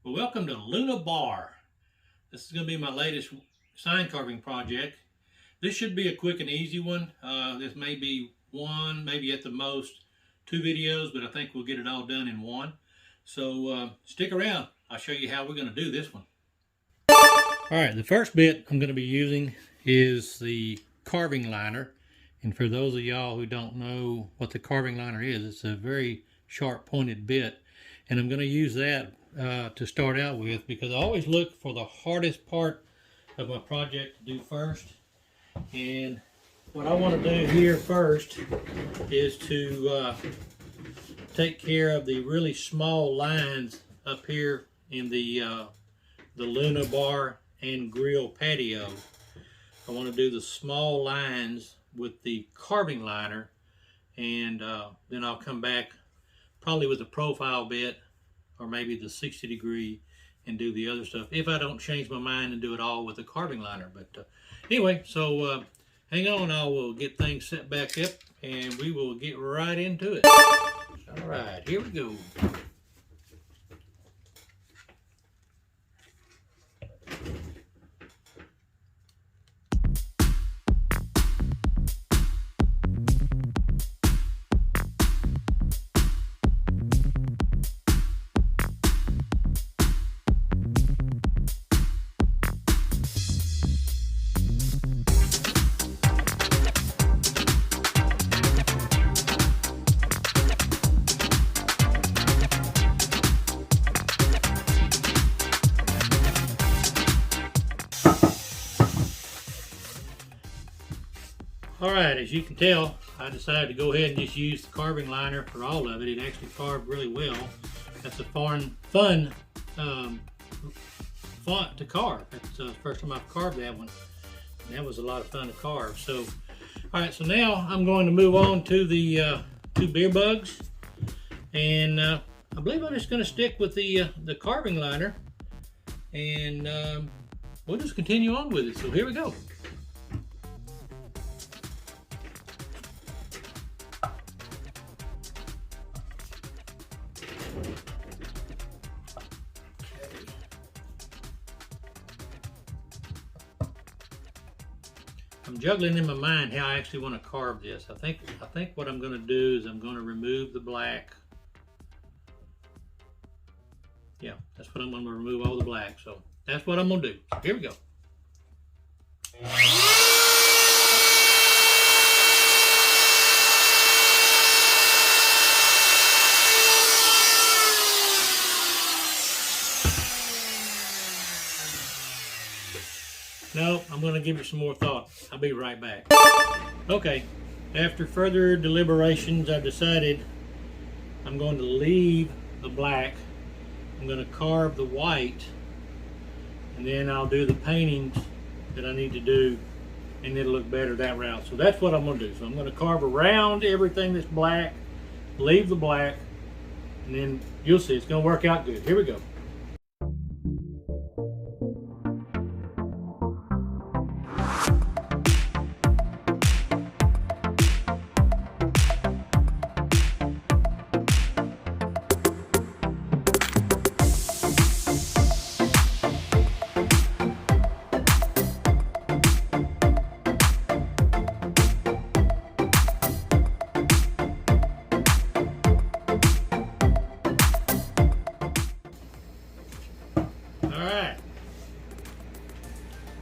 Well, welcome to Luna Bar. This is going to be my latest sign carving project. This should be a quick and easy one. This may be one, maybe at the most 2 videos, but I think we'll get it all done in one. So stick around. I'll show you how we're going to do this one. Alright, the first bit I'm going to be using is the carving liner. And for those of y'all who don't know what the carving liner is, it's a very sharp pointed bit. And I'm going to use that to start out with, because I always look for the hardest part of my project to do first. And what I want to do here first is to take care of the really small lines up here in the Luna Bar and grill patio. I want to do the small lines with the carving liner, and then I'll come back probably with the profile bit or maybe the 60 degree and do the other stuff if I don't change my mind and do it all with the carving liner. But anyway, so hang on, I will get things set back up and we will get right into it. All right, here we go. Alright, as you can tell, I decided to go ahead and just use the carving liner for all of it. It actually carved really well. That's a fun font to carve. That's the first time I've carved that one. And that was a lot of fun to carve. So, alright, so now I'm going to move on to the 2 beer bugs. And I believe I'm just going to stick with the carving liner. And we'll just continue on with it. So here we go. I'm juggling in my mind how I actually want to carve this. I think what I'm going to do is I'm going to remove the black. Yeah, that's what I'm going to remove, all the black. So that's what I'm going to do. So here we go. No, I'm going to give it some more thought. I'll be right back. Okay, after further deliberations, I've decided I'm going to leave the black. I'm going to carve the white, and then I'll do the paintings that I need to do, and it'll look better that route. So that's what I'm going to do. So I'm going to carve around everything that's black, leave the black, and then you'll see it's going to work out good. Here we go.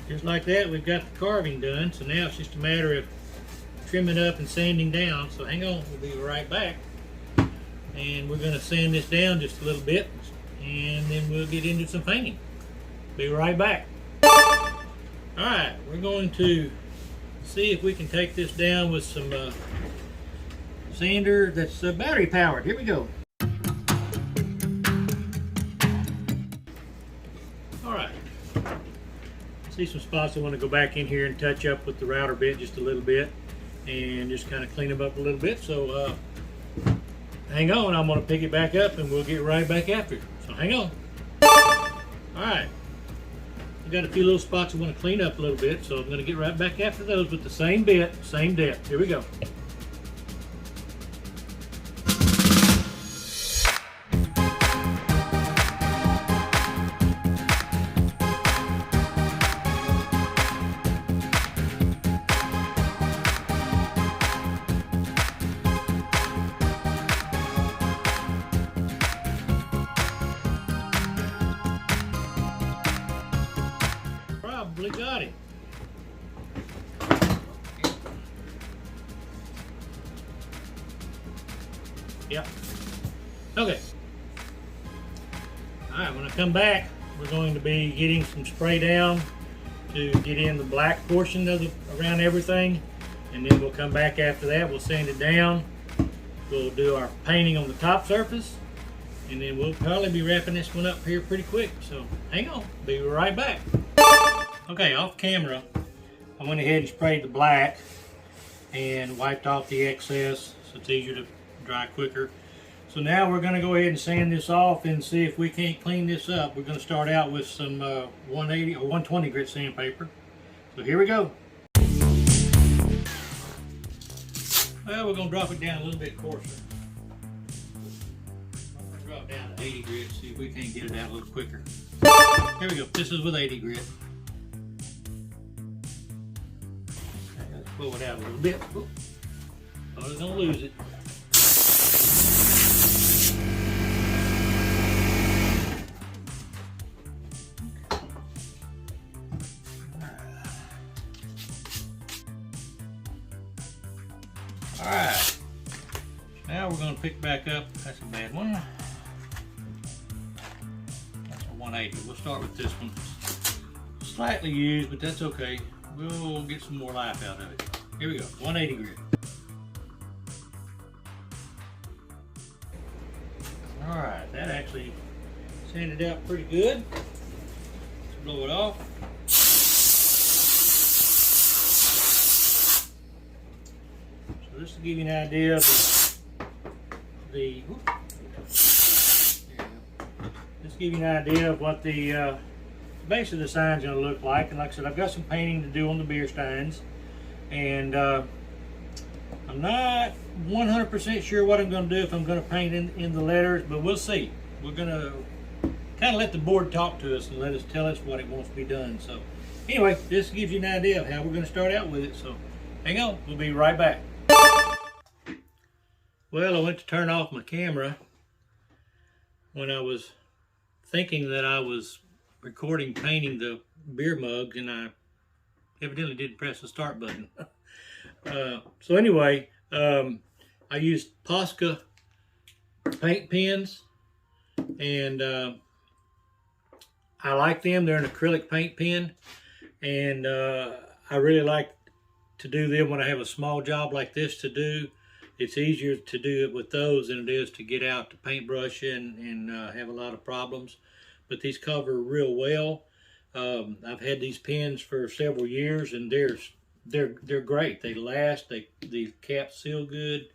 Just like that, we've got the carving done. So now it's just a matter of trimming up and sanding down. So hang on, we'll be right back. And we're going to sand this down just a little bit, and then we'll get into some painting. Be right back. Alright, we're going to see if we can take this down with some sander that's battery powered. Here we go. Alright. See some spots I want to go back in here and touch up with the router bit just a little bit and just kind of clean them up a little bit. So hang on, I'm going to pick it back up and we'll get right back after it. So hang on. Alright, I've got a few little spots I want to clean up a little bit, so I'm going to get right back after those with the same bit, same depth. Here we go. probably got him. Yep. Okay. Alright, when I come back, we're going to be getting some spray down to get in the black portion of around everything. And then we'll come back after that, we'll sand it down. We'll do our painting on the top surface. And then we'll probably be wrapping this one up here pretty quick. So hang on, be right back. Okay, off camera, I went ahead and sprayed the black and wiped off the excess so it's easier to dry quicker. So now we're going to go ahead and sand this off and see if we can't clean this up. We're going to start out with some 180 or 120 grit sandpaper. So here we go. Well, we're going to drop it down a little bit coarser. Drop down to 80 grit, see if we can't get it out a little quicker. Here we go. This is with 80 grit. Let's pull it out a little bit. Thought I was going to lose it. Alright, now we're going to pick back up. That's a bad one. That's a 180. We'll start with this one. Slightly used, but that's okay. We'll get some more life out of it. Here we go, 180 grit. Alright, that actually sanded out pretty good. Let's blow it off. Just to give you an idea of just give you an idea of what the base of the sign is going to look like. And like I said, I've got some painting to do on the beer steins, and I'm not 100% sure what I'm going to do, if I'm going to paint in the letters, but we'll see. We're going to kind of let the board talk to us and tell us what it wants to be done. So anyway, this gives you an idea of how we're going to start out with it. So hang on, we'll be right back. Well, I went to turn off my camera when I was thinking that I was recording painting the beer mugs, and I evidently didn't press the start button. So anyway, I used Posca paint pens, and I like them. They're an acrylic paint pen, and I really like to do them when I have a small job like this to do. It's easier to do it with those than it is to get out to paintbrush and have a lot of problems. But these cover real well. I've had these pens for several years, and they're great. They last. The caps seal good.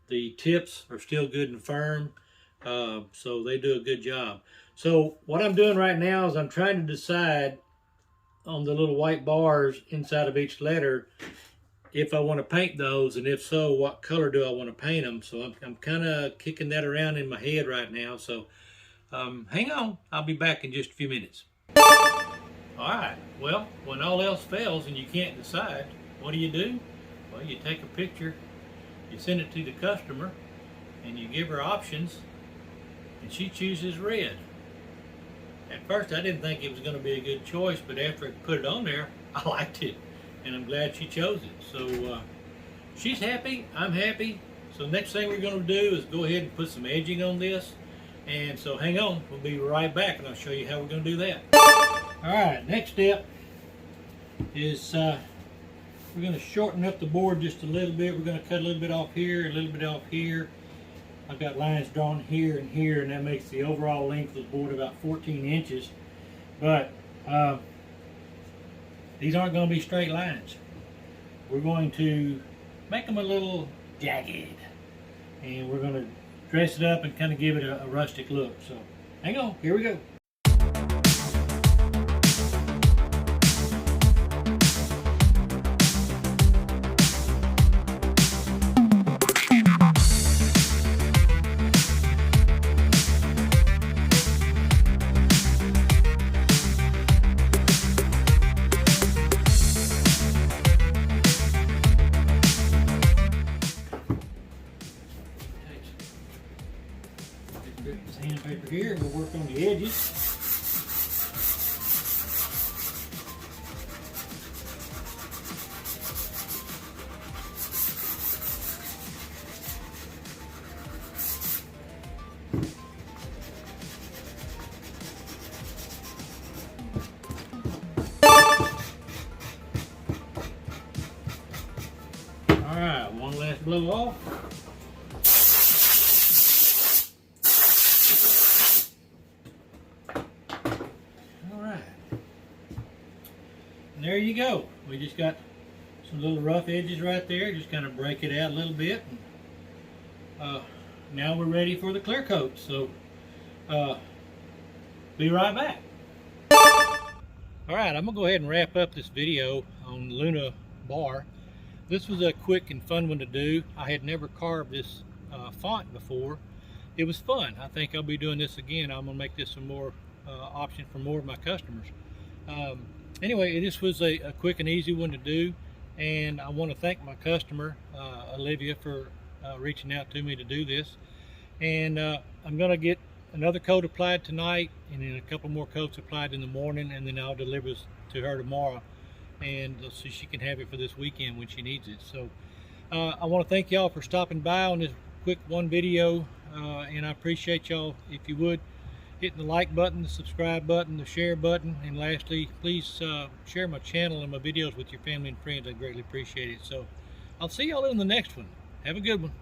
The tips are still good and firm. So they do a good job. So what I'm doing right now is I'm trying to decide on the little white bars inside of each letter if I want to paint those, and if so, what color do I want to paint them. So I'm kind of kicking that around in my head right now. So hang on, I'll be back in just a few minutes. Alright, well, when all else fails and you can't decide, what do? Well, you take a picture, you send it to the customer, and you give her options, and she chooses red. At first I didn't think it was going to be a good choice, but after I put it on there, I liked it. And I'm glad she chose it. So she's happy, I'm happy. So next thing we're going to do is go ahead and put some edging on this. And so hang on, we'll be right back and I'll show you how we're going to do that. Alright, next step is we're going to shorten up the board just a little bit. We're going to cut a little bit off here, a little bit off here. I've got lines drawn here and here, and that makes the overall length of the board about 14 inches. But these aren't going to be straight lines. We're going to make them a little jagged, and we're going to dress it up and kind of give it a rustic look. So hang on, here we go. Sandpaper here, and we'll work on the edges. blow off. All right. And there you go. We just got some little rough edges right there. Just kind of break it out a little bit. And, now we're ready for the clear coat. So be right back. All right, I'm gonna go ahead and wrap up this video on Luna bar. This was a quick and fun one to do. I had never carved this font before. It was fun. I think I'll be doing this again. I'm gonna make this some more option for more of my customers. Anyway, this was a quick and easy one to do, and I want to thank my customer Olivia for reaching out to me to do this. And I'm gonna get another coat applied tonight, and then a couple more coats applied in the morning, and then I'll deliver this to her tomorrow, and so she can have it for this weekend when she needs it. So I want to thank y'all for stopping by on this quick one video, and I appreciate y'all, if you would, hitting the like button, the subscribe button, the share button, and lastly, please share my channel and my videos with your family and friends. I greatly appreciate it. So I'll see y'all in the next one. Have a good one.